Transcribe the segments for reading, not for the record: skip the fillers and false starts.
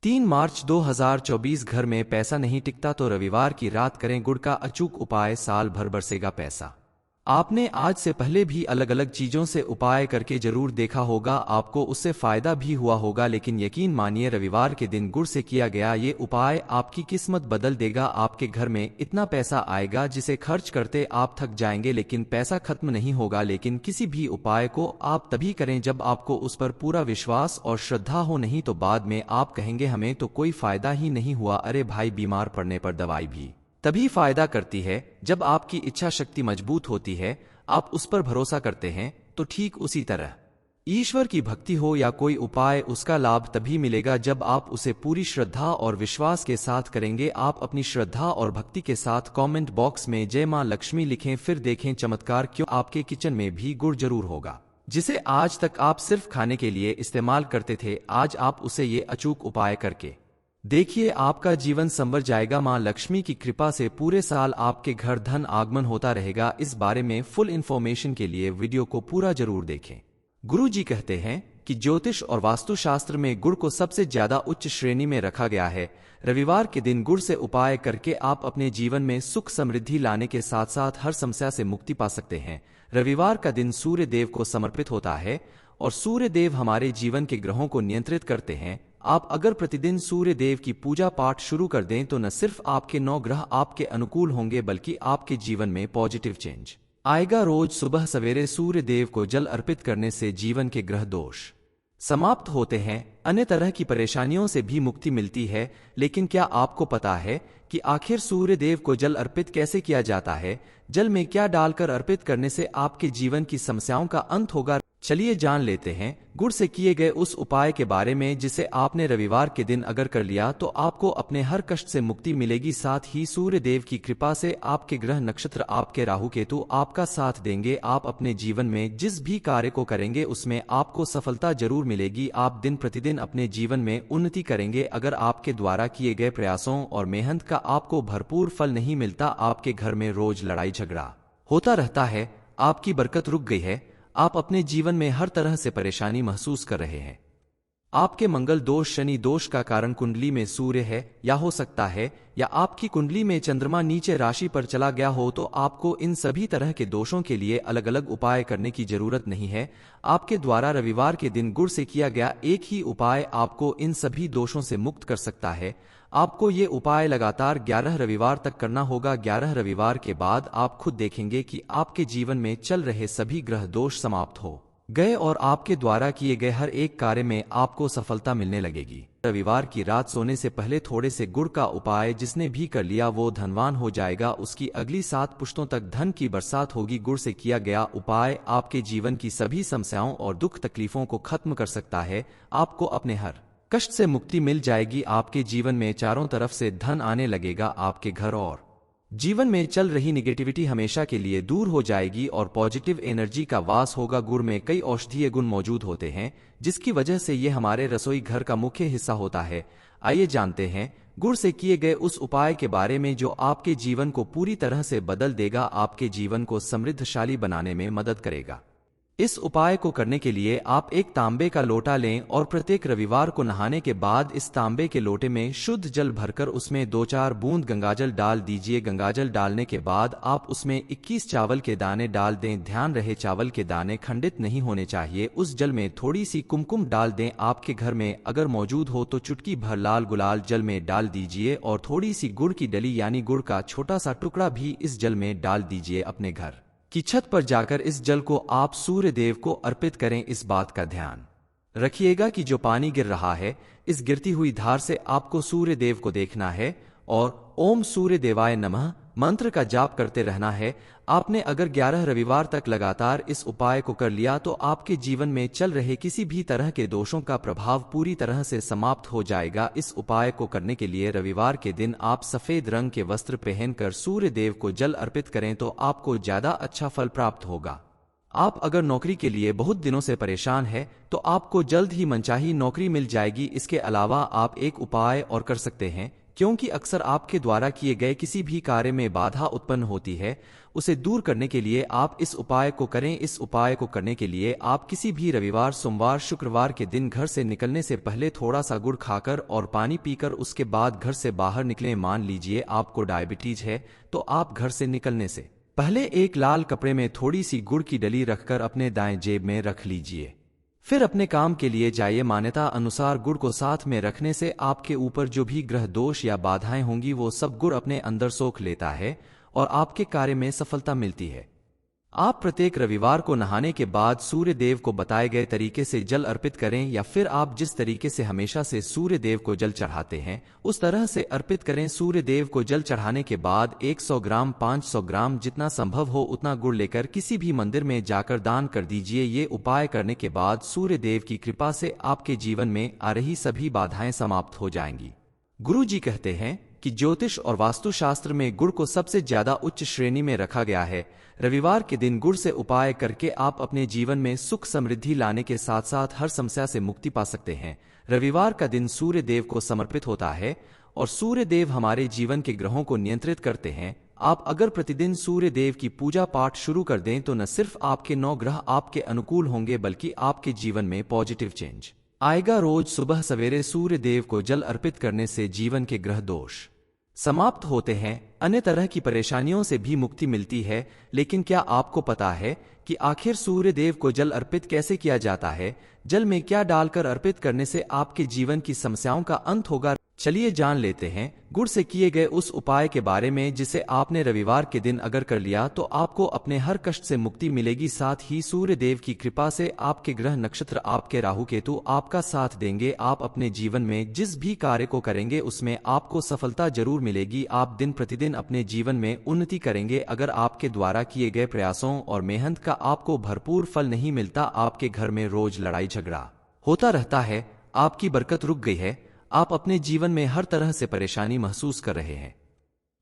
3 मार्च 2024 घर में पैसा नहीं टिकता तो रविवार की रात करें गुड़ का अचूक उपाय, साल भर बरसेगा पैसा। आपने आज से पहले भी अलग अलग चीजों से उपाय करके जरूर देखा होगा, आपको उससे फायदा भी हुआ होगा, लेकिन यकीन मानिए रविवार के दिन गुड़ से किया गया ये उपाय आपकी किस्मत बदल देगा। आपके घर में इतना पैसा आएगा जिसे खर्च करते आप थक जाएंगे, लेकिन पैसा खत्म नहीं होगा। लेकिन किसी भी उपाय को आप तभी करें जब आपको उस पर पूरा विश्वास और श्रद्धा हो, नहीं तो बाद में आप कहेंगे हमें तो कोई फायदा ही नहीं हुआ। अरे भाई, बीमार पड़ने पर दवाई भी तभी फायदा करती है जब आपकी इच्छा शक्ति मजबूत होती है, आप उस पर भरोसा करते हैं। तो ठीक उसी तरह ईश्वर की भक्ति हो या कोई उपाय, उसका लाभ तभी मिलेगा जब आप उसे पूरी श्रद्धा और विश्वास के साथ करेंगे। आप अपनी श्रद्धा और भक्ति के साथ कमेंट बॉक्स में जय मां लक्ष्मी लिखें, फिर देखें चमत्कार। क्यों आपके किचन में भी गुड़ जरूर होगा, जिसे आज तक आप सिर्फ खाने के लिए इस्तेमाल करते थे। आज आप उसे ये अचूक उपाय करके देखिए, आपका जीवन संवर जाएगा। मां लक्ष्मी की कृपा से पूरे साल आपके घर धन आगमन होता रहेगा। इस बारे में फुल इन्फॉर्मेशन के लिए वीडियो को पूरा जरूर देखें। गुरुजी कहते हैं कि ज्योतिष और वास्तुशास्त्र में गुड़ को सबसे ज्यादा उच्च श्रेणी में रखा गया है। रविवार के दिन गुड़ से उपाय करके आप अपने जीवन में सुख समृद्धि लाने के साथ साथ हर समस्या से मुक्ति पा सकते हैं। रविवार का दिन सूर्य देव को समर्पित होता है और सूर्य देव हमारे जीवन के ग्रहों को नियंत्रित करते हैं। आप अगर प्रतिदिन सूर्य देव की पूजा पाठ शुरू कर दें तो न सिर्फ आपके 9 ग्रह आपके अनुकूल होंगे, बल्कि आपके जीवन में पॉजिटिव चेंज आएगा। रोज सुबह सवेरे सूर्य देव को जल अर्पित करने से जीवन के ग्रह दोष समाप्त होते हैं, अन्य तरह की परेशानियों से भी मुक्ति मिलती है। लेकिन क्या आपको पता है कि आखिर सूर्य देव को जल अर्पित कैसे किया जाता है? जल में क्या डालकर अर्पित करने से आपके जीवन की समस्याओं का अंत होगा? चलिए जान लेते हैं गुड़ से किए गए उस उपाय के बारे में जिसे आपने रविवार के दिन अगर कर लिया तो आपको अपने हर कष्ट से मुक्ति मिलेगी। साथ ही सूर्य देव की कृपा से आपके ग्रह नक्षत्र आपके राहु केतु आपका साथ देंगे। आप अपने जीवन में जिस भी कार्य को करेंगे उसमें आपको सफलता जरूर मिलेगी। आप दिन प्रतिदिन अपने जीवन में उन्नति करेंगे। अगर आपके द्वारा किए गए प्रयासों और मेहनत का आपको भरपूर फल नहीं मिलता, आपके घर में रोज लड़ाई झगड़ा होता रहता है, आपकी बरकत रुक गई है, आप अपने जीवन में हर तरह से परेशानी महसूस कर रहे हैं, आपके मंगल दोष शनि दोष का कारण कुंडली में सूर्य है या हो सकता है या आपकी कुंडली में चंद्रमा नीचे राशि पर चला गया हो, तो आपको इन सभी तरह के दोषों के लिए अलग अलग उपाय करने की जरूरत नहीं है। आपके द्वारा रविवार के दिन गुड़ से किया गया एक ही उपाय आपको इन सभी दोषों से मुक्त कर सकता है। आपको ये उपाय लगातार 11 रविवार तक करना होगा। 11 रविवार के बाद आप खुद देखेंगे कि आपके जीवन में चल रहे सभी ग्रह दोष समाप्त हो गए और आपके द्वारा किए गए हर एक कार्य में आपको सफलता मिलने लगेगी। रविवार की रात सोने से पहले थोड़े से गुड़ का उपाय जिसने भी कर लिया वो धनवान हो जाएगा, उसकी अगली 7 पुश्तों तक धन की बरसात होगी। गुड़ से किया गया उपाय आपके जीवन की सभी समस्याओं और दुख तकलीफों को खत्म कर सकता है। आपको अपने हर कष्ट से मुक्ति मिल जाएगी। आपके जीवन में चारों तरफ से धन आने लगेगा। आपके घर और जीवन में चल रही निगेटिविटी हमेशा के लिए दूर हो जाएगी और पॉजिटिव एनर्जी का वास होगा। गुड़ में कई औषधीय गुण मौजूद होते हैं जिसकी वजह से ये हमारे रसोई घर का मुख्य हिस्सा होता है। आइए जानते हैं गुड़ से किए गए उस उपाय के बारे में जो आपके जीवन को पूरी तरह से बदल देगा, आपके जीवन को समृद्धशाली बनाने में मदद करेगा। इस उपाय को करने के लिए आप एक तांबे का लोटा लें और प्रत्येक रविवार को नहाने के बाद इस तांबे के लोटे में शुद्ध जल भरकर उसमें 2-4 बूंद गंगाजल डाल दीजिए। गंगाजल डालने के बाद आप उसमें 21 चावल के दाने डाल दें। ध्यान रहे चावल के दाने खंडित नहीं होने चाहिए। उस जल में थोड़ी सी कुमकुम डाल दें। आपके घर में अगर मौजूद हो तो चुटकी भर लाल गुलाल जल में डाल दीजिए और थोड़ी सी गुड़ की डली यानी गुड़ का छोटा सा टुकड़ा भी इस जल में डाल दीजिए। अपने घर की छत पर जाकर इस जल को आप सूर्य देव को अर्पित करें। इस बात का ध्यान रखिएगा कि जो पानी गिर रहा है, इस गिरती हुई धार से आपको सूर्य देव को देखना है और ओम सूर्य देवाय नमः मंत्र का जाप करते रहना है। आपने अगर 11 रविवार तक लगातार इस उपाय को कर लिया तो आपके जीवन में चल रहे किसी भी तरह के दोषों का प्रभाव पूरी तरह से समाप्त हो जाएगा। इस उपाय को करने के लिए रविवार के दिन आप सफेद रंग के वस्त्र पहनकर सूर्य देव को जल अर्पित करें तो आपको ज्यादा अच्छा फल प्राप्त होगा। आप अगर नौकरी के लिए बहुत दिनों से परेशान है तो आपको जल्द ही मनचाही नौकरी मिल जाएगी। इसके अलावा आप एक उपाय और कर सकते हैं क्योंकि अक्सर आपके द्वारा किए गए किसी भी कार्य में बाधा उत्पन्न होती है। उसे दूर करने के लिए आप इस उपाय को करें। इस उपाय को करने के लिए आप किसी भी रविवार, सोमवार, शुक्रवार के दिन घर से निकलने से पहले थोड़ा सा गुड़ खाकर और पानी पीकर उसके बाद घर से बाहर निकलें। मान लीजिए आपको डायबिटीज है, तो आप घर से निकलने से पहले एक लाल कपड़े में थोड़ी सी गुड़ की डली रखकर अपने दाएं जेब में रख लीजिए। फिर अपने काम के लिए जाइए। मान्यता अनुसार गुड़ को साथ में रखने से आपके ऊपर जो भी ग्रह दोष या बाधाएं होंगी वो सब गुड़ अपने अंदर सोख लेता है और आपके कार्य में सफलता मिलती है। आप प्रत्येक रविवार को नहाने के बाद सूर्य देव को बताए गए तरीके से जल अर्पित करें, या फिर आप जिस तरीके से हमेशा से सूर्य देव को जल चढ़ाते हैं उस तरह से अर्पित करें। सूर्य देव को जल चढ़ाने के बाद 100 ग्राम, 500 ग्राम, जितना संभव हो उतना गुड़ लेकर किसी भी मंदिर में जाकर दान कर दीजिए। ये उपाय करने के बाद सूर्य देव की कृपा से आपके जीवन में आ रही सभी बाधाएं समाप्त हो जाएंगी। गुरु जी कहते हैं कि ज्योतिष और वास्तुशास्त्र में गुड़ को सबसे ज्यादा उच्च श्रेणी में रखा गया है। रविवार के दिन गुड़ से उपाय करके आप अपने जीवन में सुख समृद्धि लाने के साथ साथ हर समस्या से मुक्ति पा सकते हैं। रविवार का दिन सूर्य देव को समर्पित होता है और सूर्य देव हमारे जीवन के ग्रहों को नियंत्रित करते हैं। आप अगर प्रतिदिन सूर्य देव की पूजा पाठ शुरू कर दें तो न सिर्फ आपके 9 ग्रह आपके अनुकूल होंगे बल्कि आपके जीवन में पॉजिटिव चेंज आएगा। रोज सुबह सवेरे सूर्य देव को जल अर्पित करने से जीवन के ग्रह दोष समाप्त होते हैं, अन्य तरह की परेशानियों से भी मुक्ति मिलती है। लेकिन क्या आपको पता है कि आखिर सूर्य देव को जल अर्पित कैसे किया जाता है? जल में क्या डालकर अर्पित करने से आपके जीवन की समस्याओं का अंत होगा? चलिए जान लेते हैं गुड़ से किए गए उस उपाय के बारे में जिसे आपने रविवार के दिन अगर कर लिया तो आपको अपने हर कष्ट से मुक्ति मिलेगी। साथ ही सूर्य देव की कृपा से आपके ग्रह नक्षत्र, आपके राहु केतु आपका साथ देंगे। आप अपने जीवन में जिस भी कार्य को करेंगे उसमें आपको सफलता जरूर मिलेगी। आप दिन प्रतिदिन अपने जीवन में उन्नति करेंगे। अगर आपके द्वारा किए गए प्रयासों और मेहनत का आपको भरपूर फल नहीं मिलता, आपके घर में रोज लड़ाई झगड़ा होता रहता है, आपकी बरकत रुक गई है, आप अपने जीवन में हर तरह से परेशानी महसूस कर रहे हैं,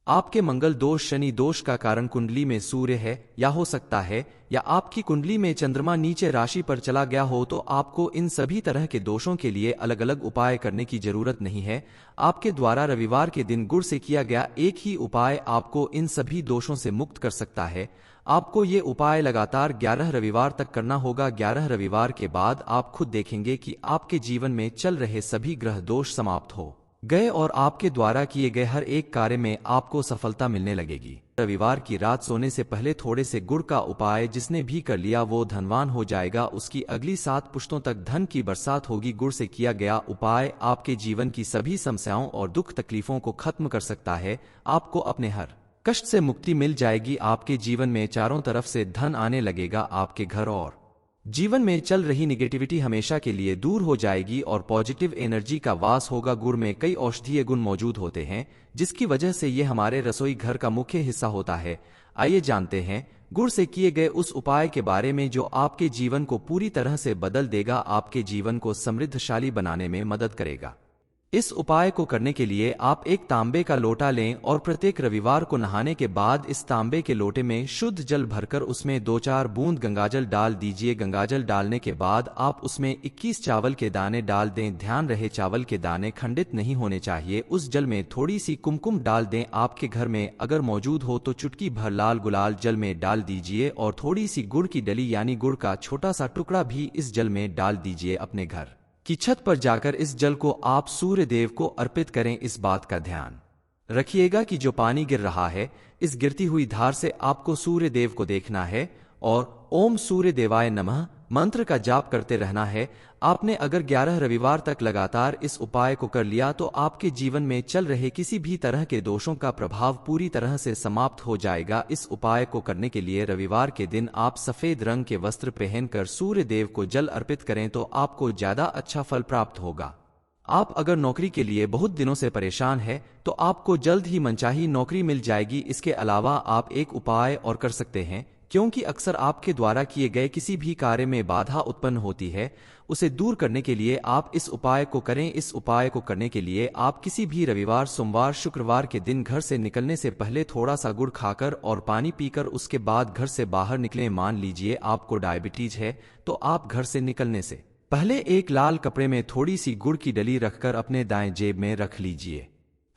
आपके मंगल दोष, शनि दोष का कारण कुंडली में सूर्य है, या हो सकता है या आपकी कुंडली में चंद्रमा नीचे राशि पर चला गया हो, तो आपको इन सभी तरह के दोषों के लिए अलग अलग उपाय करने की जरूरत नहीं है। आपके द्वारा रविवार के दिन गुड़ से किया गया एक ही उपाय आपको इन सभी दोषों से मुक्त कर सकता है। आपको ये उपाय लगातार 11 रविवार तक करना होगा। 11 रविवार के बाद आप खुद देखेंगे कि आपके जीवन में चल रहे सभी ग्रह दोष समाप्त हो गए और आपके द्वारा किए गए हर एक कार्य में आपको सफलता मिलने लगेगी। रविवार की रात सोने से पहले थोड़े से गुड़ का उपाय जिसने भी कर लिया वो धनवान हो जाएगा, उसकी अगली 7 पुश्तों तक धन की बरसात होगी। गुड़ से किया गया उपाय आपके जीवन की सभी समस्याओं और दुख तकलीफों को खत्म कर सकता है। आपको अपने हर कष्ट से मुक्ति मिल जाएगी। आपके जीवन में चारों तरफ से धन आने लगेगा। आपके घर और जीवन में चल रही निगेटिविटी हमेशा के लिए दूर हो जाएगी और पॉजिटिव एनर्जी का वास होगा। गुड़ में कई औषधीय गुण मौजूद होते हैं जिसकी वजह से ये हमारे रसोई घर का मुख्य हिस्सा होता है। आइए जानते हैं गुड़ से किए गए उस उपाय के बारे में जो आपके जीवन को पूरी तरह से बदल देगा, आपके जीवन को समृद्धशाली बनाने में मदद करेगा। इस उपाय को करने के लिए आप एक तांबे का लोटा लें और प्रत्येक रविवार को नहाने के बाद इस तांबे के लोटे में शुद्ध जल भरकर उसमें 2-4 बूंद गंगाजल डाल दीजिए। गंगाजल डालने के बाद आप उसमें 21 चावल के दाने डाल दें। ध्यान रहे चावल के दाने खंडित नहीं होने चाहिए। उस जल में थोड़ी सी कुमकुम डाल दें। आपके घर में अगर मौजूद हो तो चुटकी भर लाल गुलाल जल में डाल दीजिए और थोड़ी सी गुड़ की डली यानी गुड़ का छोटा सा टुकड़ा भी इस जल में डाल दीजिए। अपने घर की छत पर जाकर इस जल को आप सूर्य देव को अर्पित करें। इस बात का ध्यान रखिएगा कि जो पानी गिर रहा है इस गिरती हुई धार से आपको सूर्य देव को देखना है और ओम सूर्य देवाय नमः मंत्र का जाप करते रहना है। आपने अगर 11 रविवार तक लगातार इस उपाय को कर लिया तो आपके जीवन में चल रहे किसी भी तरह के दोषों का प्रभाव पूरी तरह से समाप्त हो जाएगा। इस उपाय को करने के लिए रविवार के दिन आप सफेद रंग के वस्त्र पहनकर सूर्य देव को जल अर्पित करें तो आपको ज्यादा अच्छा फल प्राप्त होगा। आप अगर नौकरी के लिए बहुत दिनों से परेशान है तो आपको जल्द ही मनचाही नौकरी मिल जाएगी। इसके अलावा आप एक उपाय और कर सकते हैं, क्योंकि अक्सर आपके द्वारा किए गए किसी भी कार्य में बाधा उत्पन्न होती है, उसे दूर करने के लिए आप इस उपाय को करें। इस उपाय को करने के लिए आप किसी भी रविवार, सोमवार, शुक्रवार के दिन घर से निकलने से पहले थोड़ा सा गुड़ खाकर और पानी पीकर उसके बाद घर से बाहर निकलें। मान लीजिए आपको डायबिटीज है तो आप घर से निकलने से पहले एक लाल कपड़े में थोड़ी सी गुड़ की डली रखकर अपने दाएं जेब में रख लीजिए।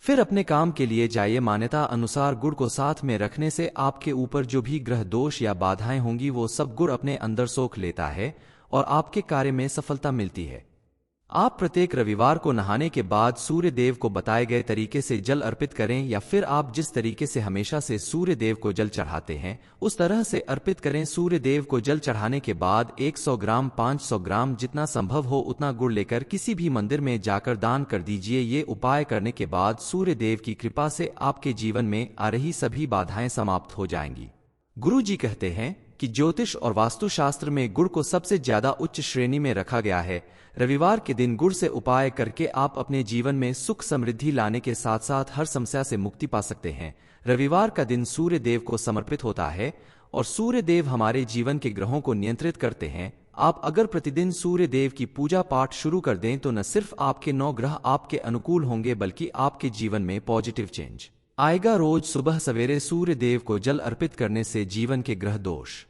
फिर अपने काम के लिए जाइए। मान्यता अनुसार गुड़ को साथ में रखने से आपके ऊपर जो भी ग्रह दोष या बाधाएं होंगी वो सब गुड़ अपने अंदर सोख लेता है और आपके कार्य में सफलता मिलती है। आप प्रत्येक रविवार को नहाने के बाद सूर्य देव को बताए गए तरीके से जल अर्पित करें, या फिर आप जिस तरीके से हमेशा से सूर्य देव को जल चढ़ाते हैं उस तरह से अर्पित करें। सूर्य देव को जल चढ़ाने के बाद 100 ग्राम 500 ग्राम जितना संभव हो उतना गुड़ लेकर किसी भी मंदिर में जाकर दान कर दीजिए। ये उपाय करने के बाद सूर्य देव की कृपा से आपके जीवन में आ रही सभी बाधाएं समाप्त हो जाएंगी। गुरु जी कहते हैं कि ज्योतिष और वास्तुशास्त्र में गुड़ को सबसे ज्यादा उच्च श्रेणी में रखा गया है। रविवार के दिन गुड़ से उपाय करके आप अपने जीवन में सुख समृद्धि लाने के साथ साथ हर समस्या से मुक्ति पा सकते हैं। रविवार का दिन सूर्य देव को समर्पित होता है और सूर्य देव हमारे जीवन के ग्रहों को नियंत्रित करते हैं। आप अगर प्रतिदिन सूर्य देव की पूजा पाठ शुरू कर दें तो न सिर्फ आपके 9 ग्रह आपके अनुकूल होंगे बल्कि आपके जीवन में पॉजिटिव चेंज आएगा। रोज सुबह सवेरे सूर्य देव को जल अर्पित करने से जीवन के ग्रह दोष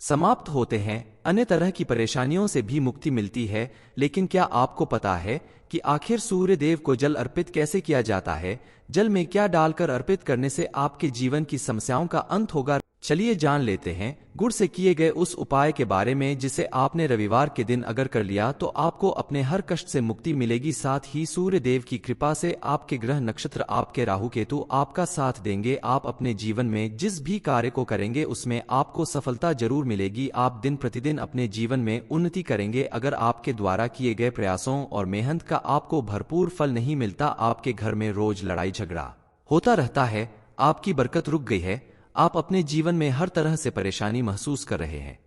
समाप्त होते हैं, अन्य तरह की परेशानियों से भी मुक्ति मिलती है। लेकिन क्या आपको पता है कि आखिर सूर्य देव को जल अर्पित कैसे किया जाता है? जल में क्या डालकर अर्पित करने से आपके जीवन की समस्याओं का अंत होगा? चलिए जान लेते हैं गुड़ से किए गए उस उपाय के बारे में जिसे आपने रविवार के दिन अगर कर लिया तो आपको अपने हर कष्ट से मुक्ति मिलेगी। साथ ही सूर्य देव की कृपा से आपके ग्रह नक्षत्र आपके राहु केतु आपका साथ देंगे। आप अपने जीवन में जिस भी कार्य को करेंगे उसमें आपको सफलता जरूर मिलेगी। आप दिन प्रतिदिन अपने जीवन में उन्नति करेंगे। अगर आपके द्वारा किए गए प्रयासों और मेहनत का आपको भरपूर फल नहीं मिलता, आपके घर में रोज लड़ाई झगड़ा होता रहता है, आपकी बरकत रुक गई है, आप अपने जीवन में हर तरह से परेशानी महसूस कर रहे हैं,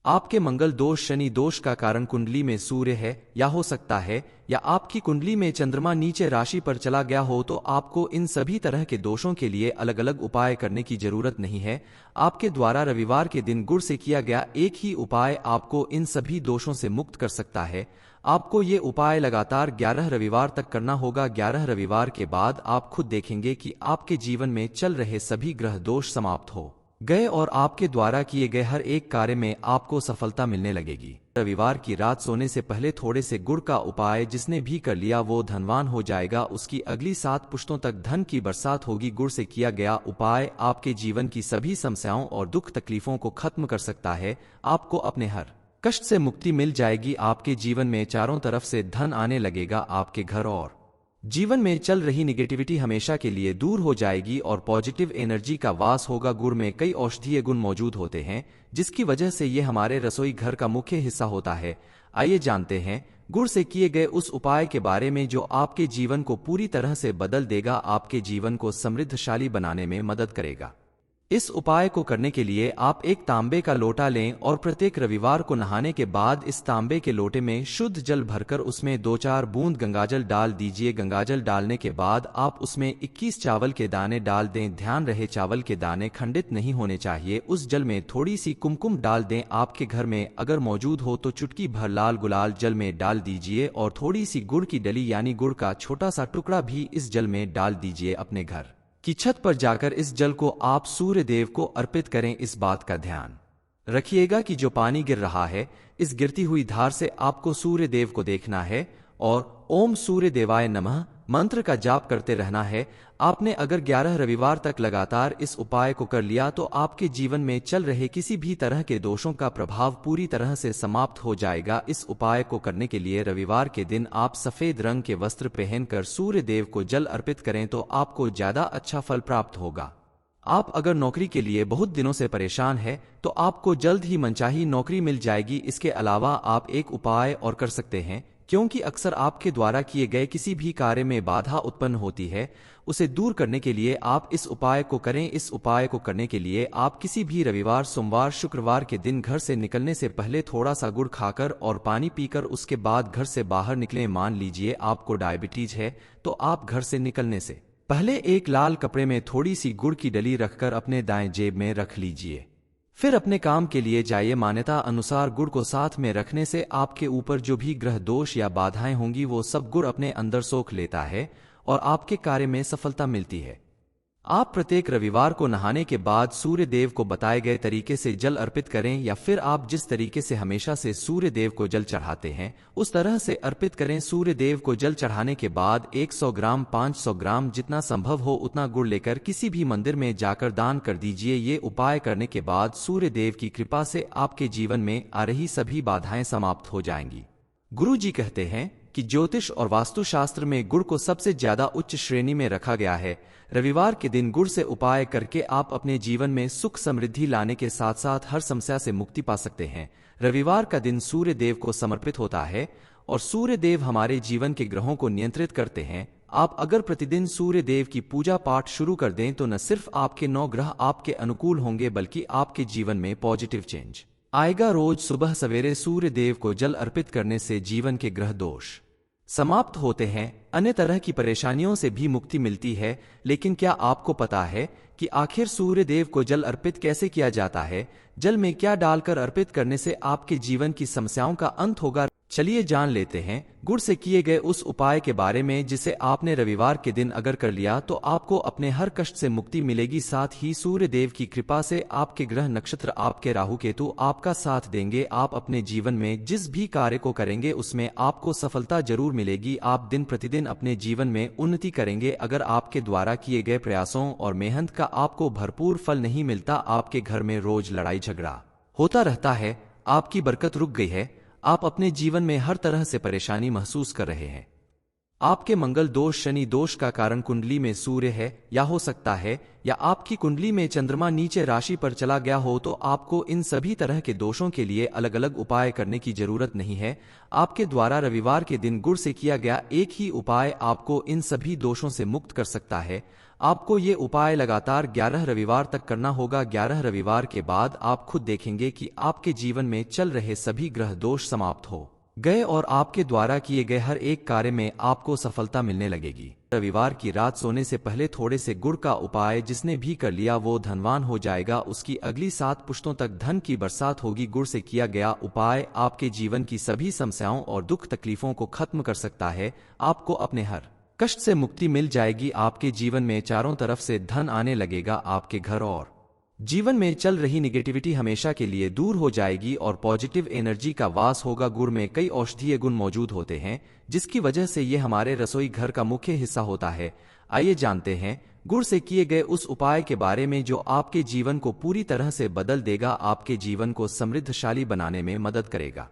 आपके मंगल दोष शनि दोष का कारण कुंडली में सूर्य है या हो सकता है या आपकी कुंडली में चंद्रमा नीचे राशि पर चला गया हो, तो आपको इन सभी तरह के दोषों के लिए अलग अलग उपाय करने की जरूरत नहीं है। आपके द्वारा रविवार के दिन गुड़ से किया गया एक ही उपाय आपको इन सभी दोषों से मुक्त कर सकता है। आपको ये उपाय लगातार 11 रविवार तक करना होगा। 11 रविवार के बाद आप खुद देखेंगे कि आपके जीवन में चल रहे सभी ग्रह दोष समाप्त हो गए और आपके द्वारा किए गए हर एक कार्य में आपको सफलता मिलने लगेगी। रविवार की रात सोने से पहले थोड़े से गुड़ का उपाय जिसने भी कर लिया वो धनवान हो जाएगा, उसकी अगली 7 पुश्तों तक धन की बरसात होगी। गुड़ से किया गया उपाय आपके जीवन की सभी समस्याओं और दुख तकलीफों को खत्म कर सकता है। आपको अपने हर कष्ट से मुक्ति मिल जाएगी। आपके जीवन में चारों तरफ से धन आने लगेगा। आपके घर और जीवन में चल रही निगेटिविटी हमेशा के लिए दूर हो जाएगी और पॉजिटिव एनर्जी का वास होगा। गुड़ में कई औषधीय गुण मौजूद होते हैं जिसकी वजह से ये हमारे रसोई घर का मुख्य हिस्सा होता है। आइए जानते हैं गुड़ से किए गए उस उपाय के बारे में जो आपके जीवन को पूरी तरह से बदल देगा, आपके जीवन को समृद्धशाली बनाने में मदद करेगा। इस उपाय को करने के लिए आप एक तांबे का लोटा लें और प्रत्येक रविवार को नहाने के बाद इस तांबे के लोटे में शुद्ध जल भरकर उसमें 2-4 बूंद गंगाजल डाल दीजिए। गंगाजल डालने के बाद आप उसमें 21 चावल के दाने डाल दें। ध्यान रहे चावल के दाने खंडित नहीं होने चाहिए। उस जल में थोड़ी सी कुमकुम डाल दें। आपके घर में अगर मौजूद हो तो चुटकी भर लाल गुलाल जल में डाल दीजिए और थोड़ी सी गुड़ की डली यानी गुड़ का छोटा सा टुकड़ा भी इस जल में डाल दीजिए। अपने घर की छत पर जाकर इस जल को आप सूर्य देव को अर्पित करें। इस बात का ध्यान रखिएगा कि जो पानी गिर रहा है इस गिरती हुई धार से आपको सूर्य देव को देखना है और ओम सूर्य देवाय नमः मंत्र का जाप करते रहना है। आपने अगर 11 रविवार तक लगातार इस उपाय को कर लिया तो आपके जीवन में चल रहे किसी भी तरह के दोषों का प्रभाव पूरी तरह से समाप्त हो जाएगा। इस उपाय को करने के लिए रविवार के दिन आप सफेद रंग के वस्त्र पहनकर सूर्य देव को जल अर्पित करें तो आपको ज्यादा अच्छा फल प्राप्त होगा। आप अगर नौकरी के लिए बहुत दिनों से परेशान है तो आपको जल्द ही मनचाही नौकरी मिल जाएगी। इसके अलावा आप एक उपाय और कर सकते हैं, क्योंकि अक्सर आपके द्वारा किए गए किसी भी कार्य में बाधा उत्पन्न होती है, उसे दूर करने के लिए आप इस उपाय को करें। इस उपाय को करने के लिए आप किसी भी रविवार सोमवार शुक्रवार के दिन घर से निकलने से पहले थोड़ा सा गुड़ खाकर और पानी पीकर उसके बाद घर से बाहर निकलें। मान लीजिए आपको डायबिटीज है तो आप घर से निकलने से पहले एक लाल कपड़े में थोड़ी सी गुड़ की डली रखकर अपने दाएं जेब में रख लीजिए। फिर अपने काम के लिए जाइए। मान्यता अनुसार गुड़ को साथ में रखने से आपके ऊपर जो भी ग्रह दोष या बाधाएं होंगी वो सब गुड़ अपने अंदर सोख लेता है और आपके कार्य में सफलता मिलती है। आप प्रत्येक रविवार को नहाने के बाद सूर्य देव को बताए गए तरीके से जल अर्पित करें, या फिर आप जिस तरीके से हमेशा से सूर्य देव को जल चढ़ाते हैं उस तरह से अर्पित करें। सूर्य देव को जल चढ़ाने के बाद 100 ग्राम 500 ग्राम जितना संभव हो उतना गुड़ लेकर किसी भी मंदिर में जाकर दान कर दीजिए। ये उपाय करने के बाद सूर्य देव की कृपा से आपके जीवन में आ रही सभी बाधाएं समाप्त हो जाएंगी। गुरु जी कहते हैं कि ज्योतिष और वास्तुशास्त्र में गुड़ को सबसे ज्यादा उच्च श्रेणी में रखा गया है। रविवार के दिन गुड़ से उपाय करके आप अपने जीवन में सुख समृद्धि लाने के साथ साथ हर समस्या से मुक्ति पा सकते हैं। रविवार का दिन सूर्य देव को समर्पित होता है और सूर्य देव हमारे जीवन के ग्रहों को नियंत्रित करते हैं। आप अगर प्रतिदिन सूर्य देव की पूजा पाठ शुरू कर दें तो न सिर्फ आपके 9 ग्रह आपके अनुकूल होंगे बल्कि आपके जीवन में पॉजिटिव चेंज आएगा। रोज सुबह सवेरे सूर्य देव को जल अर्पित करने से जीवन के ग्रह दोष समाप्त होते हैं, अन्य तरह की परेशानियों से भी मुक्ति मिलती है। लेकिन क्या आपको पता है कि आखिर सूर्य देव को जल अर्पित कैसे किया जाता है? जल में क्या डालकर अर्पित करने से आपके जीवन की समस्याओं का अंत होगा? चलिए जान लेते हैं गुड़ से किए गए उस उपाय के बारे में जिसे आपने रविवार के दिन अगर कर लिया तो आपको अपने हर कष्ट से मुक्ति मिलेगी। साथ ही सूर्य देव की कृपा से आपके ग्रह नक्षत्र आपके राहु केतु आपका साथ देंगे। आप अपने जीवन में जिस भी कार्य को करेंगे उसमें आपको सफलता जरूर मिलेगी। आप दिन प्रतिदिन अपने जीवन में उन्नति करेंगे। अगर आपके द्वारा किए गए प्रयासों और मेहनत का आपको भरपूर फल नहीं मिलता, आपके घर में रोज लड़ाई झगड़ा होता रहता है, आपकी बरकत रुक गई है, आप अपने जीवन में हर तरह से परेशानी महसूस कर रहे हैं, आपके मंगल दोष शनि दोष का कारण कुंडली में सूर्य है या हो सकता है या आपकी कुंडली में चंद्रमा नीचे राशि पर चला गया हो, तो आपको इन सभी तरह के दोषों के लिए अलग अलग उपाय करने की जरूरत नहीं है। आपके द्वारा रविवार के दिन गुड़ से किया गया एक ही उपाय आपको इन सभी दोषों से मुक्त कर सकता है। आपको ये उपाय लगातार 11 रविवार तक करना होगा। 11 रविवार के बाद आप खुद देखेंगे कि आपके जीवन में चल रहे सभी ग्रह दोष समाप्त हो गए और आपके द्वारा किए गए हर एक कार्य में आपको सफलता मिलने लगेगी। रविवार की रात सोने से पहले थोड़े से गुड़ का उपाय जिसने भी कर लिया वो धनवान हो जाएगा, उसकी अगली 7 पुश्तों तक धन की बरसात होगी। गुड़ से किया गया उपाय आपके जीवन की सभी समस्याओं और दुख तकलीफों को खत्म कर सकता है। आपको अपने हर कष्ट से मुक्ति मिल जाएगी। आपके जीवन में चारों तरफ से धन आने लगेगा। आपके घर और जीवन में चल रही निगेटिविटी हमेशा के लिए दूर हो जाएगी और पॉजिटिव एनर्जी का वास होगा। गुड़ में कई औषधीय गुण मौजूद होते हैं जिसकी वजह से ये हमारे रसोई घर का मुख्य हिस्सा होता है। आइए जानते हैं गुड़ से किए गए उस उपाय के बारे में जो आपके जीवन को पूरी तरह से बदल देगा, आपके जीवन को समृद्धशाली बनाने में मदद करेगा।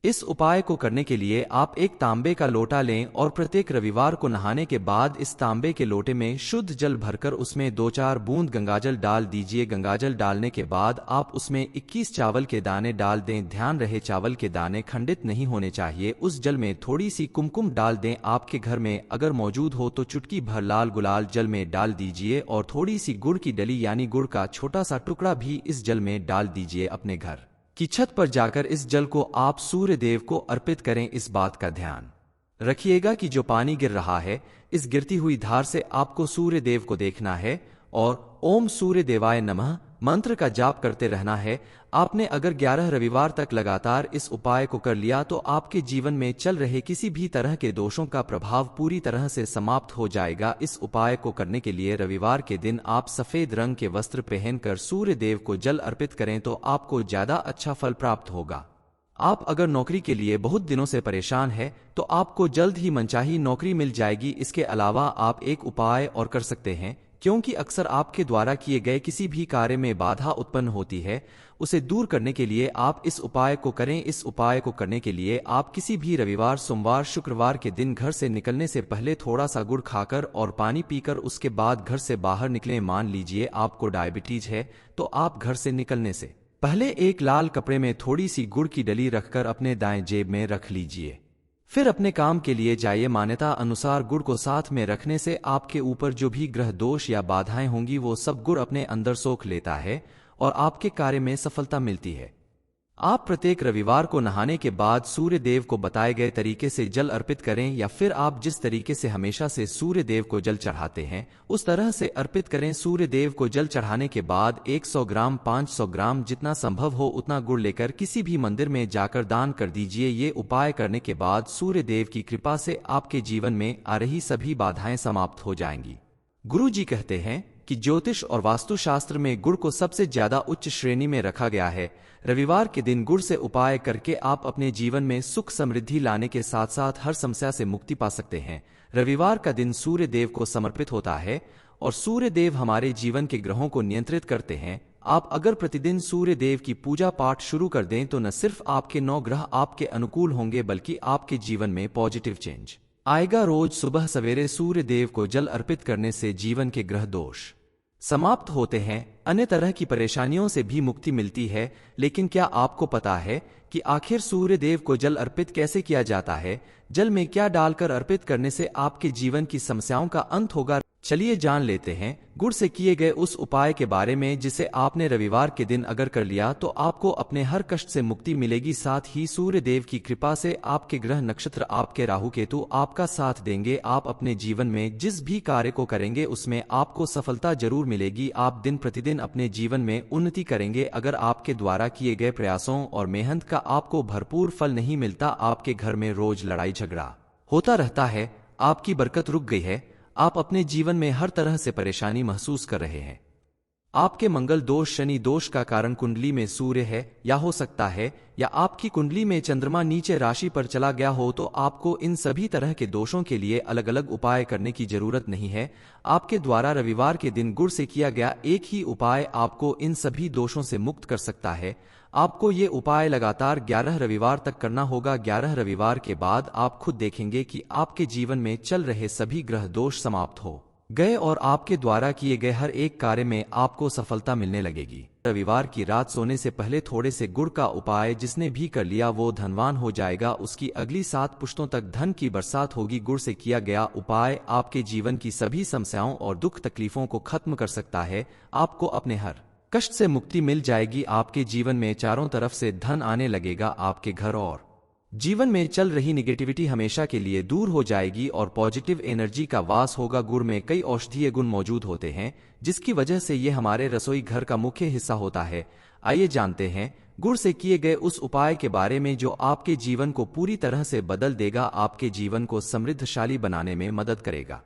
इस उपाय को करने के लिए आप एक तांबे का लोटा लें और प्रत्येक रविवार को नहाने के बाद इस तांबे के लोटे में शुद्ध जल भरकर उसमें 2-4 बूंद गंगाजल डाल दीजिए। गंगाजल डालने के बाद आप उसमें 21 चावल के दाने डाल दें। ध्यान रहे चावल के दाने खंडित नहीं होने चाहिए। उस जल में थोड़ी सी कुमकुम डाल दें। आपके घर में अगर मौजूद हो तो चुटकी भर लाल गुलाल जल में डाल दीजिए और थोड़ी सी गुड़ की डली यानी गुड़ का छोटा सा टुकड़ा भी इस जल में डाल दीजिए। अपने घर की छत पर जाकर इस जल को आप सूर्य देव को अर्पित करें। इस बात का ध्यान रखिएगा कि जो पानी गिर रहा है इस गिरती हुई धार से आपको सूर्य देव को देखना है और ओम सूर्य देवाय नमः मंत्र का जाप करते रहना है। आपने अगर 11 रविवार तक लगातार इस उपाय को कर लिया तो आपके जीवन में चल रहे किसी भी तरह के दोषों का प्रभाव पूरी तरह से समाप्त हो जाएगा। इस उपाय को करने के लिए रविवार के दिन आप सफेद रंग के वस्त्र पहनकर सूर्य देव को जल अर्पित करें तो आपको ज्यादा अच्छा फल प्राप्त होगा। आप अगर नौकरी के लिए बहुत दिनों से परेशान है तो आपको जल्द ही मनचाही नौकरी मिल जाएगी। इसके अलावा आप एक उपाय और कर सकते हैं, क्योंकि अक्सर आपके द्वारा किए गए किसी भी कार्य में बाधा उत्पन्न होती है, उसे दूर करने के लिए आप इस उपाय को करें। इस उपाय को करने के लिए आप किसी भी रविवार सोमवार शुक्रवार के दिन घर से निकलने से पहले थोड़ा सा गुड़ खाकर और पानी पीकर उसके बाद घर से बाहर निकलें। मान लीजिए आपको डायबिटीज है तो आप घर से निकलने से पहले एक लाल कपड़े में थोड़ी सी गुड़ की डली रखकर अपने दाएं जेब में रख लीजिए। फिर अपने काम के लिए जाइए। मान्यता अनुसार गुड़ को साथ में रखने से आपके ऊपर जो भी ग्रह दोष या बाधाएं होंगी वो सब गुड़ अपने अंदर सोख लेता है और आपके कार्य में सफलता मिलती है। आप प्रत्येक रविवार को नहाने के बाद सूर्य देव को बताए गए तरीके से जल अर्पित करें, या फिर आप जिस तरीके से हमेशा से सूर्य देव को जल चढ़ाते हैं उस तरह से अर्पित करें। सूर्य देव को जल चढ़ाने के बाद 100 ग्राम 500 ग्राम जितना संभव हो उतना गुड़ लेकर किसी भी मंदिर में जाकर दान कर दीजिए। ये उपाय करने के बाद सूर्य देव की कृपा से आपके जीवन में आ रही सभी बाधाएं समाप्त हो जाएंगी। गुरु जी कहते हैं कि ज्योतिष और वास्तुशास्त्र में गुड़ को सबसे ज्यादा उच्च श्रेणी में रखा गया है। रविवार के दिन गुड़ से उपाय करके आप अपने जीवन में सुख समृद्धि लाने के साथ साथ हर समस्या से मुक्ति पा सकते हैं। रविवार का दिन सूर्य देव को समर्पित होता है और सूर्य देव हमारे जीवन के ग्रहों को नियंत्रित करते हैं। आप अगर प्रतिदिन सूर्य देव की पूजा पाठ शुरू कर दें तो न सिर्फ आपके 9 ग्रह आपके अनुकूल होंगे बल्कि आपके जीवन में पॉजिटिव चेंज आएगा। रोज सुबह सवेरे सूर्य देव को जल अर्पित करने से जीवन के ग्रह दोष समाप्त होते हैं, अन्य तरह की परेशानियों से भी मुक्ति मिलती है। लेकिन क्या आपको पता है कि आखिर सूर्य देव को जल अर्पित कैसे किया जाता है? जल में क्या डालकर अर्पित करने से आपके जीवन की समस्याओं का अंत होगा? चलिए जान लेते हैं गुड़ से किए गए उस उपाय के बारे में जिसे आपने रविवार के दिन अगर कर लिया तो आपको अपने हर कष्ट से मुक्ति मिलेगी। साथ ही सूर्य देव की कृपा से आपके ग्रह नक्षत्र आपके राहु केतु आपका साथ देंगे। आप अपने जीवन में जिस भी कार्य को करेंगे उसमें आपको सफलता जरूर मिलेगी। आप दिन प्रतिदिन अपने जीवन में उन्नति करेंगे। अगर आपके द्वारा किए गए प्रयासों और मेहनत का आपको भरपूर फल नहीं मिलता, आपके घर में रोज लड़ाई झगड़ा होता रहता है, आपकी बरकत रुक गई है, आप अपने जीवन में हर तरह से परेशानी महसूस कर रहे हैं, आपके मंगल दोष शनि दोष का कारण कुंडली में सूर्य है या हो सकता है या आपकी कुंडली में चंद्रमा नीचे राशि पर चला गया हो, तो आपको इन सभी तरह के दोषों के लिए अलग अलग उपाय करने की जरूरत नहीं है। आपके द्वारा रविवार के दिन गुड़ से किया गया एक ही उपाय आपको इन सभी दोषों से मुक्त कर सकता है। आपको ये उपाय लगातार 11 रविवार तक करना होगा। 11 रविवार के बाद आप खुद देखेंगे कि आपके जीवन में चल रहे सभी ग्रह दोष समाप्त हो गए और आपके द्वारा किए गए हर एक कार्य में आपको सफलता मिलने लगेगी। रविवार की रात सोने से पहले थोड़े से गुड़ का उपाय जिसने भी कर लिया वो धनवान हो जाएगा, उसकी अगली 7 पुश्तों तक धन की बरसात होगी। गुड़ से किया गया उपाय आपके जीवन की सभी समस्याओं और दुख तकलीफों को खत्म कर सकता है। आपको अपने हर कष्ट से मुक्ति मिल जाएगी। आपके जीवन में चारों तरफ से धन आने लगेगा। आपके घर और जीवन में चल रही निगेटिविटी हमेशा के लिए दूर हो जाएगी और पॉजिटिव एनर्जी का वास होगा। गुड़ में कई औषधीय गुण मौजूद होते हैं जिसकी वजह से ये हमारे रसोई घर का मुख्य हिस्सा होता है। आइए जानते हैं गुड़ से किए गए उस उपाय के बारे में जो आपके जीवन को पूरी तरह से बदल देगा, आपके जीवन को समृद्धशाली बनाने में मदद करेगा।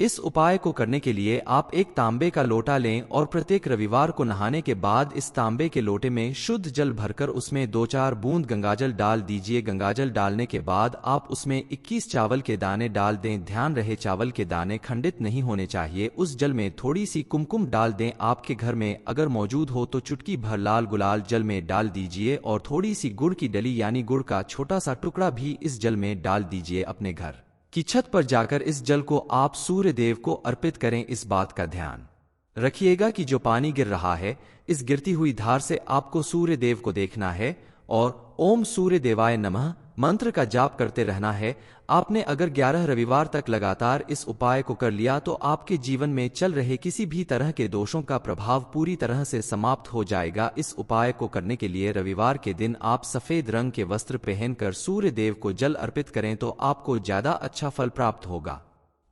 इस उपाय को करने के लिए आप एक तांबे का लोटा लें और प्रत्येक रविवार को नहाने के बाद इस तांबे के लोटे में शुद्ध जल भरकर उसमें 2-4 बूंद गंगाजल डाल दीजिए। गंगाजल डालने के बाद आप उसमें 21 चावल के दाने डाल दें। ध्यान रहे चावल के दाने खंडित नहीं होने चाहिए। उस जल में थोड़ी सी कुमकुम डाल दें। आपके घर में अगर मौजूद हो तो चुटकी भर लाल गुलाल जल में डाल दीजिए और थोड़ी सी गुड़ की डली यानी गुड़ का छोटा सा टुकड़ा भी इस जल में डाल दीजिए। अपने घर की छत पर जाकर इस जल को आप सूर्य देव को अर्पित करें। इस बात का ध्यान रखिएगा कि जो पानी गिर रहा है इस गिरती हुई धार से आपको सूर्य देव को देखना है और ओम सूर्य देवाय नमः मंत्र का जाप करते रहना है। आपने अगर 11 रविवार तक लगातार इस उपाय को कर लिया तो आपके जीवन में चल रहे किसी भी तरह के दोषों का प्रभाव पूरी तरह से समाप्त हो जाएगा। इस उपाय को करने के लिए रविवार के दिन आप सफेद रंग के वस्त्र पहनकर सूर्य देव को जल अर्पित करें तो आपको ज्यादा अच्छा फल प्राप्त होगा।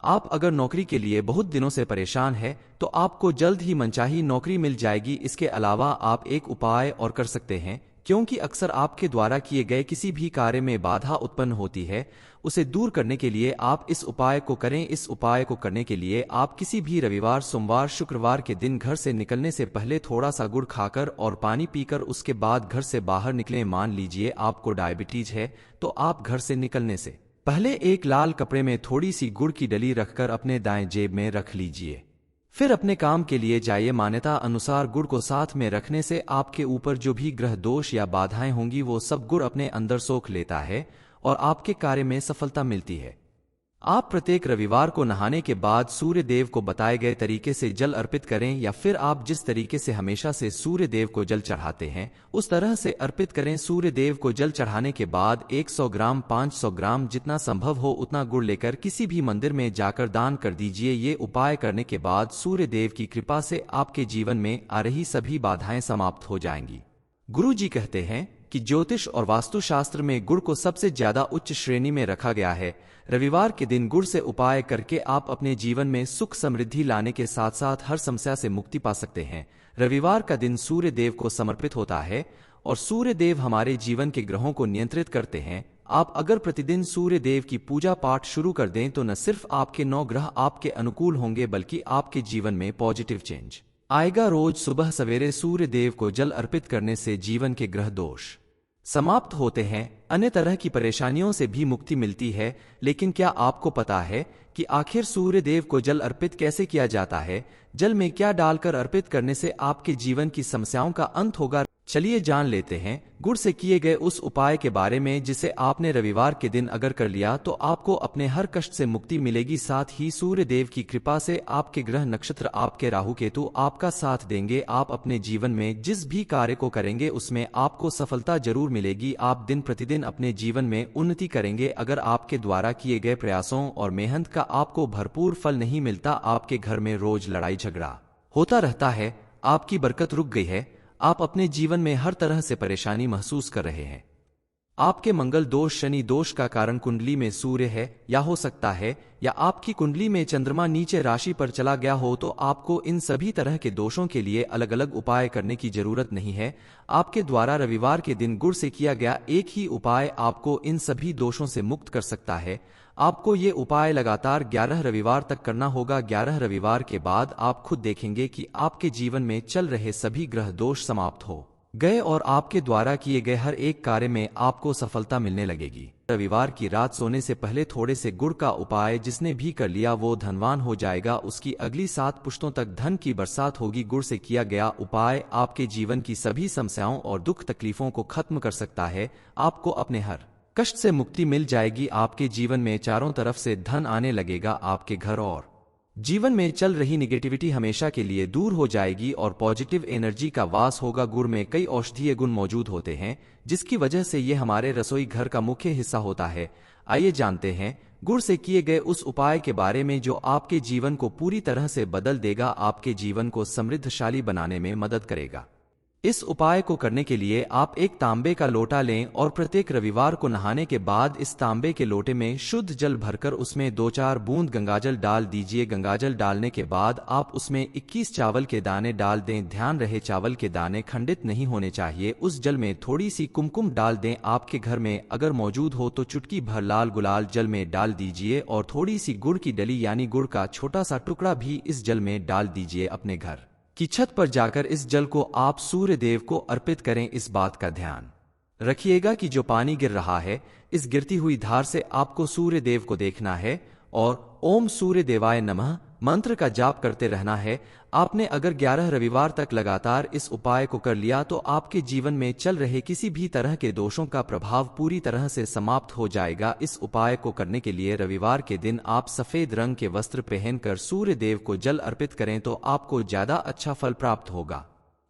आप अगर नौकरी के लिए बहुत दिनों से परेशान है तो आपको जल्द ही मनचाही नौकरी मिल जाएगी। इसके अलावा आप एक उपाय और कर सकते हैं, क्योंकि अक्सर आपके द्वारा किए गए किसी भी कार्य में बाधा उत्पन्न होती है, उसे दूर करने के लिए आप इस उपाय को करें। इस उपाय को करने के लिए आप किसी भी रविवार सोमवार शुक्रवार के दिन घर से निकलने से पहले थोड़ा सा गुड़ खाकर और पानी पीकर उसके बाद घर से बाहर निकलें। मान लीजिए आपको डायबिटीज है तो आप घर से निकलने से पहले एक लाल कपड़े में थोड़ी सी गुड़ की डली रखकर अपने दाएं जेब में रख लीजिए। फिर अपने काम के लिए जाइए। मान्यता अनुसार गुड़ को साथ में रखने से आपके ऊपर जो भी ग्रह दोष या बाधाएं होंगी वो सब गुड़ अपने अंदर सोख लेता है और आपके कार्य में सफलता मिलती है। आप प्रत्येक रविवार को नहाने के बाद सूर्य देव को बताए गए तरीके से जल अर्पित करें या फिर आप जिस तरीके से हमेशा से सूर्य देव को जल चढ़ाते हैं उस तरह से अर्पित करें। सूर्य देव को जल चढ़ाने के बाद 100 ग्राम 500 ग्राम जितना संभव हो उतना गुड़ लेकर किसी भी मंदिर में जाकर दान कर दीजिए। ये उपाय करने के बाद सूर्य देव की कृपा से आपके जीवन में आ रही सभी बाधाएं समाप्त हो जाएंगी। गुरु जी कहते हैं कि ज्योतिष और वास्तुशास्त्र में गुड़ को सबसे ज्यादा उच्च श्रेणी में रखा गया है। रविवार के दिन गुड़ से उपाय करके आप अपने जीवन में सुख समृद्धि लाने के साथ साथ हर समस्या से मुक्ति पा सकते हैं। रविवार का दिन सूर्य देव को समर्पित होता है और सूर्य देव हमारे जीवन के ग्रहों को नियंत्रित करते हैं। आप अगर प्रतिदिन सूर्य देव की पूजा पाठ शुरू कर दें तो न सिर्फ आपके 9 ग्रह आपके अनुकूल होंगे बल्कि आपके जीवन में पॉजिटिव चेंज आएगा। रोज सुबह सवेरे सूर्य देव को जल अर्पित करने से जीवन के ग्रह दोष समाप्त होते हैं, अन्य तरह की परेशानियों से भी मुक्ति मिलती है। लेकिन क्या आपको पता है कि आखिर सूर्य देव को जल अर्पित कैसे किया जाता है? जल में क्या डालकर अर्पित करने से आपके जीवन की समस्याओं का अंत होगा? चलिए जान लेते हैं गुड़ से किए गए उस उपाय के बारे में जिसे आपने रविवार के दिन अगर कर लिया तो आपको अपने हर कष्ट से मुक्ति मिलेगी। साथ ही सूर्य देव की कृपा से आपके ग्रह नक्षत्र आपके राहु केतु आपका साथ देंगे। आप अपने जीवन में जिस भी कार्य को करेंगे उसमें आपको सफलता जरूर मिलेगी। आप दिन प्रतिदिन अपने जीवन में उन्नति करेंगे। अगर आपके द्वारा किए गए प्रयासों और मेहनत का आपको भरपूर फल नहीं मिलता, आपके घर में रोज लड़ाई झगड़ा होता रहता है, आपकी बरकत रुक गई है, आप अपने जीवन में हर तरह से परेशानी महसूस कर रहे हैं, आपके मंगल दोष शनि दोष का कारण कुंडली में सूर्य है या हो सकता है या आपकी कुंडली में चंद्रमा नीचे राशि पर चला गया हो, तो आपको इन सभी तरह के दोषों के लिए अलग अलग उपाय करने की जरूरत नहीं है। आपके द्वारा रविवार के दिन गुड़ से किया गया एक ही उपाय आपको इन सभी दोषों से मुक्त कर सकता है। आपको ये उपाय लगातार 11 रविवार तक करना होगा। 11 रविवार के बाद आप खुद देखेंगे कि आपके जीवन में चल रहे सभी ग्रह दोष समाप्त हो गए और आपके द्वारा किए गए हर एक कार्य में आपको सफलता मिलने लगेगी। रविवार की रात सोने से पहले थोड़े से गुड़ का उपाय जिसने भी कर लिया वो धनवान हो जाएगा, उसकी अगली 7 पुश्तों तक धन की बरसात होगी। गुड़ से किया गया उपाय आपके जीवन की सभी समस्याओं और दुख तकलीफों को खत्म कर सकता है। आपको अपने हर कष्ट से मुक्ति मिल जाएगी। आपके जीवन में चारों तरफ से धन आने लगेगा। आपके घर और जीवन में चल रही निगेटिविटी हमेशा के लिए दूर हो जाएगी और पॉजिटिव एनर्जी का वास होगा। गुड़ में कई औषधीय गुण मौजूद होते हैं जिसकी वजह से ये हमारे रसोई घर का मुख्य हिस्सा होता है। आइए जानते हैं गुड़ से किए गए उस उपाय के बारे में जो आपके जीवन को पूरी तरह से बदल देगा, आपके जीवन को समृद्धशाली बनाने में मदद करेगा। इस उपाय को करने के लिए आप एक तांबे का लोटा लें और प्रत्येक रविवार को नहाने के बाद इस तांबे के लोटे में शुद्ध जल भरकर उसमें 2-4 बूंद गंगाजल डाल दीजिए। गंगाजल डालने के बाद आप उसमें 21 चावल के दाने डाल दें। ध्यान रहे चावल के दाने खंडित नहीं होने चाहिए। उस जल में थोड़ी सी कुमकुम डाल दें। आपके घर में अगर मौजूद हो तो चुटकी भर लाल गुलाल जल में डाल दीजिए और थोड़ी सी गुड़ की डली यानी गुड़ का छोटा सा टुकड़ा भी इस जल में डाल दीजिए। अपने घर की छत पर जाकर इस जल को आप सूर्य देव को अर्पित करें। इस बात का ध्यान रखिएगा कि जो पानी गिर रहा है इस गिरती हुई धार से आपको सूर्य देव को देखना है और ओम सूर्य देवाय नमः मंत्र का जाप करते रहना है। आपने अगर 11 रविवार तक लगातार इस उपाय को कर लिया तो आपके जीवन में चल रहे किसी भी तरह के दोषों का प्रभाव पूरी तरह से समाप्त हो जाएगा। इस उपाय को करने के लिए रविवार के दिन आप सफेद रंग के वस्त्र पहनकर सूर्य देव को जल अर्पित करें तो आपको ज्यादा अच्छा फल प्राप्त होगा।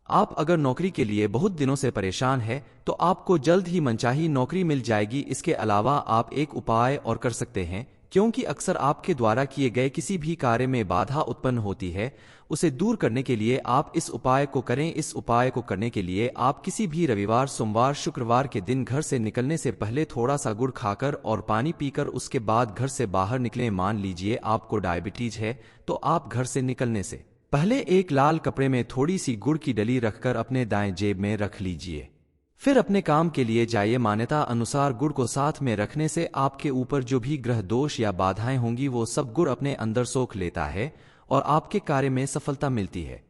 आप अगर नौकरी के लिए बहुत दिनों से परेशान है तो आपको जल्द ही मनचाही नौकरी मिल जाएगी। इसके अलावा आप एक उपाय और कर सकते हैं, क्योंकि अक्सर आपके द्वारा किए गए किसी भी कार्य में बाधा उत्पन्न होती है, उसे दूर करने के लिए आप इस उपाय को करें। इस उपाय को करने के लिए आप किसी भी रविवार सोमवार शुक्रवार के दिन घर से निकलने से पहले थोड़ा सा गुड़ खाकर और पानी पीकर उसके बाद घर से बाहर निकलें। मान लीजिए आपको डायबिटीज है तो आप घर से निकलने से पहले एक लाल कपड़े में थोड़ी सी गुड़ की डली रखकर अपने दाएं जेब में रख लीजिए। फिर अपने काम के लिए जाइए। मान्यता अनुसार गुड़ को साथ में रखने से आपके ऊपर जो भी ग्रह दोष या बाधाएं होंगी वो सब गुड़ अपने अंदर सोख लेता है और आपके कार्य में सफलता मिलती है।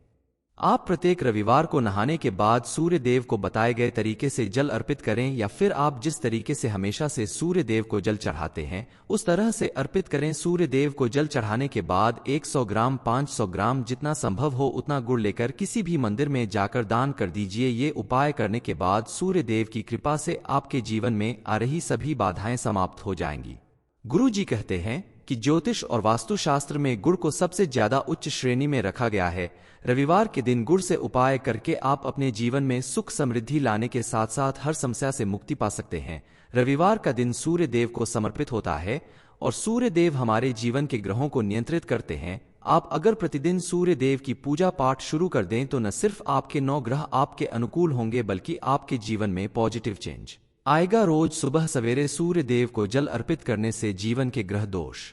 आप प्रत्येक रविवार को नहाने के बाद सूर्य देव को बताए गए तरीके से जल अर्पित करें या फिर आप जिस तरीके से हमेशा से सूर्य देव को जल चढ़ाते हैं उस तरह से अर्पित करें। सूर्य देव को जल चढ़ाने के बाद 100 ग्राम 500 ग्राम जितना संभव हो उतना गुड़ लेकर किसी भी मंदिर में जाकर दान कर दीजिए। ये उपाय करने के बाद सूर्य देव की कृपा से आपके जीवन में आ रही सभी बाधाएं समाप्त हो जाएंगी। गुरु जी कहते हैं कि ज्योतिष और वास्तुशास्त्र में गुड़ को सबसे ज्यादा उच्च श्रेणी में रखा गया है। रविवार के दिन गुड़ से उपाय करके आप अपने जीवन में सुख समृद्धि लाने के साथ साथ हर समस्या से मुक्ति पा सकते हैं। रविवार का दिन सूर्य देव को समर्पित होता है और सूर्य देव हमारे जीवन के ग्रहों को नियंत्रित करते हैं। आप अगर प्रतिदिन सूर्य देव की पूजा पाठ शुरू कर दें तो न सिर्फ आपके 9 ग्रह आपके अनुकूल होंगे बल्कि आपके जीवन में पॉजिटिव चेंज आएगा। रोज सुबह सवेरे सूर्य देव को जल अर्पित करने से जीवन के ग्रह दोष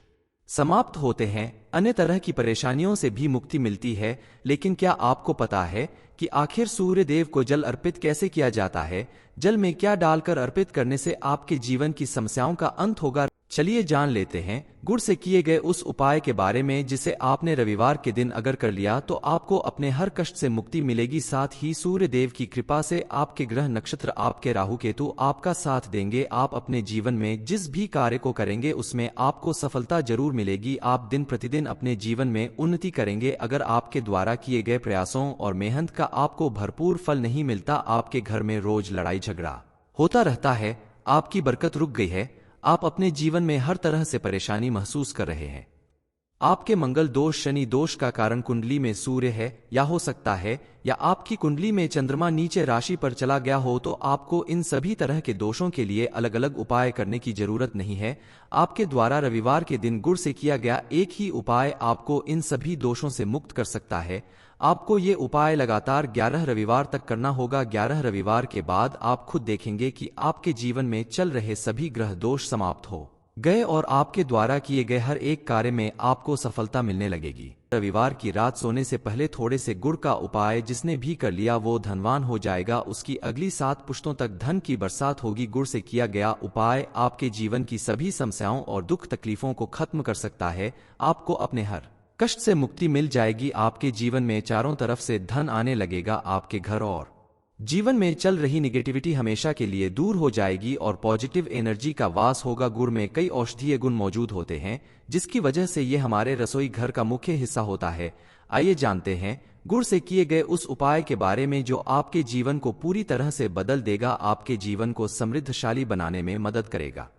समाप्त होते हैं, अन्य तरह की परेशानियों से भी मुक्ति मिलती है। लेकिन क्या आपको पता है कि आखिर सूर्य देव को जल अर्पित कैसे किया जाता है? जल में क्या डालकर अर्पित करने से आपके जीवन की समस्याओं का अंत होगा? चलिए जान लेते हैं गुड़ से किए गए उस उपाय के बारे में जिसे आपने रविवार के दिन अगर कर लिया तो आपको अपने हर कष्ट से मुक्ति मिलेगी। साथ ही सूर्य देव की कृपा से आपके ग्रह नक्षत्र आपके राहु केतु आपका साथ देंगे। आप अपने जीवन में जिस भी कार्य को करेंगे उसमें आपको सफलता जरूर मिलेगी। आप दिन प्रतिदिन अपने जीवन में उन्नति करेंगे। अगर आपके द्वारा किए गए प्रयासों और मेहनत का आपको भरपूर फल नहीं मिलता, आपके घर में रोज लड़ाई झगड़ा होता रहता है, आपकी बरकत रुक गई है, आप अपने जीवन में हर तरह से परेशानी महसूस कर रहे हैं, आपके मंगल दोष शनि दोष का कारण कुंडली में सूर्य है या हो सकता है या आपकी कुंडली में चंद्रमा नीचे राशि पर चला गया हो, तो आपको इन सभी तरह के दोषों के लिए अलग अलग उपाय करने की जरूरत नहीं है। आपके द्वारा रविवार के दिन गुड़ से किया गया एक ही उपाय आपको इन सभी दोषों से मुक्त कर सकता है। आपको ये उपाय लगातार 11 रविवार तक करना होगा। 11 रविवार के बाद आप खुद देखेंगे कि आपके जीवन में चल रहे सभी ग्रह दोष समाप्त हो गए और आपके द्वारा किए गए हर एक कार्य में आपको सफलता मिलने लगेगी। रविवार की रात सोने से पहले थोड़े से गुड़ का उपाय जिसने भी कर लिया वो धनवान हो जाएगा, उसकी अगली 7 पुश्तों तक धन की बरसात होगी। गुड़ से किया गया उपाय आपके जीवन की सभी समस्याओं और दुख तकलीफों को खत्म कर सकता है। आपको अपने हर कष्ट से मुक्ति मिल जाएगी। आपके जीवन में चारों तरफ से धन आने लगेगा। आपके घर और जीवन में चल रही निगेटिविटी हमेशा के लिए दूर हो जाएगी और पॉजिटिव एनर्जी का वास होगा। गुड़ में कई औषधीय गुण मौजूद होते हैं जिसकी वजह से ये हमारे रसोई घर का मुख्य हिस्सा होता है। आइए जानते हैं गुड़ से किए गए उस उपाय के बारे में जो आपके जीवन को पूरी तरह से बदल देगा, आपके जीवन को समृद्धशाली बनाने में मदद करेगा।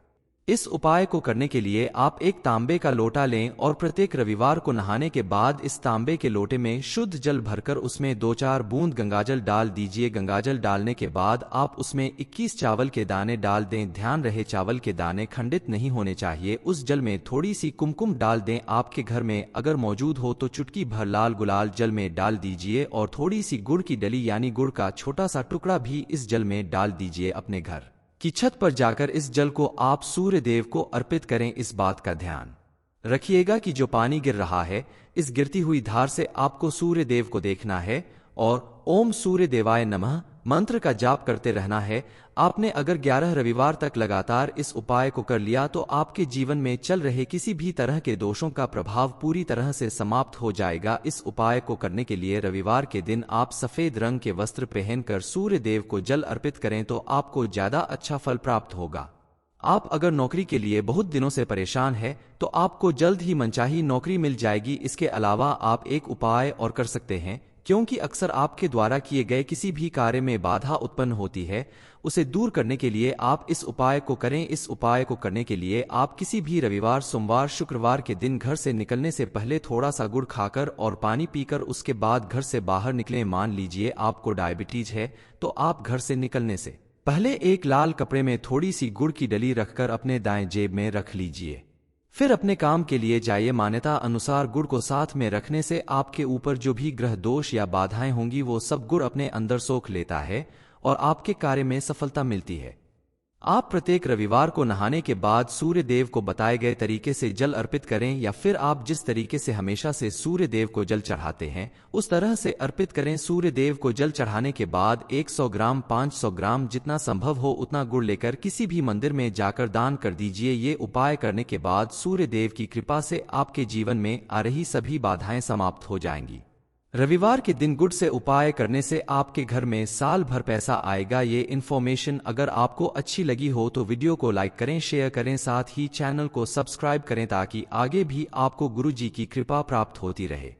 इस उपाय को करने के लिए आप एक तांबे का लोटा लें और प्रत्येक रविवार को नहाने के बाद इस तांबे के लोटे में शुद्ध जल भरकर उसमें 2-4 बूंद गंगाजल डाल दीजिए। गंगाजल डालने के बाद आप उसमें 21 चावल के दाने डाल दें। ध्यान रहे चावल के दाने खंडित नहीं होने चाहिए। उस जल में थोड़ी सी कुमकुम डाल दें। आपके घर में अगर मौजूद हो तो चुटकी भर लाल गुलाल जल में डाल दीजिए और थोड़ी सी गुड़ की डली यानी गुड़ का छोटा सा टुकड़ा भी इस जल में डाल दीजिए। अपने घर की छत पर जाकर इस जल को आप सूर्य देव को अर्पित करें। इस बात का ध्यान रखिएगा कि जो पानी गिर रहा है इस गिरती हुई धार से आपको सूर्य देव को देखना है और ओम सूर्य देवाय नमः मंत्र का जाप करते रहना है। आपने अगर 11 रविवार तक लगातार इस उपाय को कर लिया तो आपके जीवन में चल रहे किसी भी तरह के दोषों का प्रभाव पूरी तरह से समाप्त हो जाएगा। इस उपाय को करने के लिए रविवार के दिन आप सफेद रंग के वस्त्र पहनकर सूर्य देव को जल अर्पित करें तो आपको ज्यादा अच्छा फल प्राप्त होगा। आप अगर नौकरी के लिए बहुत दिनों से परेशान है तो आपको जल्द ही मनचाही नौकरी मिल जाएगी। इसके अलावा आप एक उपाय और कर सकते हैं, क्योंकि अक्सर आपके द्वारा किए गए किसी भी कार्य में बाधा उत्पन्न होती है, उसे दूर करने के लिए आप इस उपाय को करें। इस उपाय को करने के लिए आप किसी भी रविवार सोमवार शुक्रवार के दिन घर से निकलने से पहले थोड़ा सा गुड़ खाकर और पानी पीकर उसके बाद घर से बाहर निकलें। मान लीजिए आपको डायबिटीज है तो आप घर से निकलने से पहले एक लाल कपड़े में थोड़ी सी गुड़ की डली रखकर अपने दाएं जेब में रख लीजिए। फिर अपने काम के लिए जाइए। मान्यता अनुसार गुड़ को साथ में रखने से आपके ऊपर जो भी ग्रह दोष या बाधाएं होंगी वो सब गुड़ अपने अंदर सोख लेता है और आपके कार्य में सफलता मिलती है। आप प्रत्येक रविवार को नहाने के बाद सूर्य देव को बताए गए तरीके से जल अर्पित करें या फिर आप जिस तरीके से हमेशा से सूर्य देव को जल चढ़ाते हैं उस तरह से अर्पित करें। सूर्य देव को जल चढ़ाने के बाद 100 ग्राम 500 ग्राम जितना संभव हो उतना गुड़ लेकर किसी भी मंदिर में जाकर दान कर दीजिए। ये उपाय करने के बाद सूर्य देव की कृपा से आपके जीवन में आ रही सभी बाधाएं समाप्त हो जाएंगी। रविवार के दिन गुड़ से उपाय करने से आपके घर में साल भर पैसा आएगा। ये इन्फॉर्मेशन अगर आपको अच्छी लगी हो तो वीडियो को लाइक करें, शेयर करें, साथ ही चैनल को सब्सक्राइब करें ताकि आगे भी आपको गुरुजी की कृपा प्राप्त होती रहे।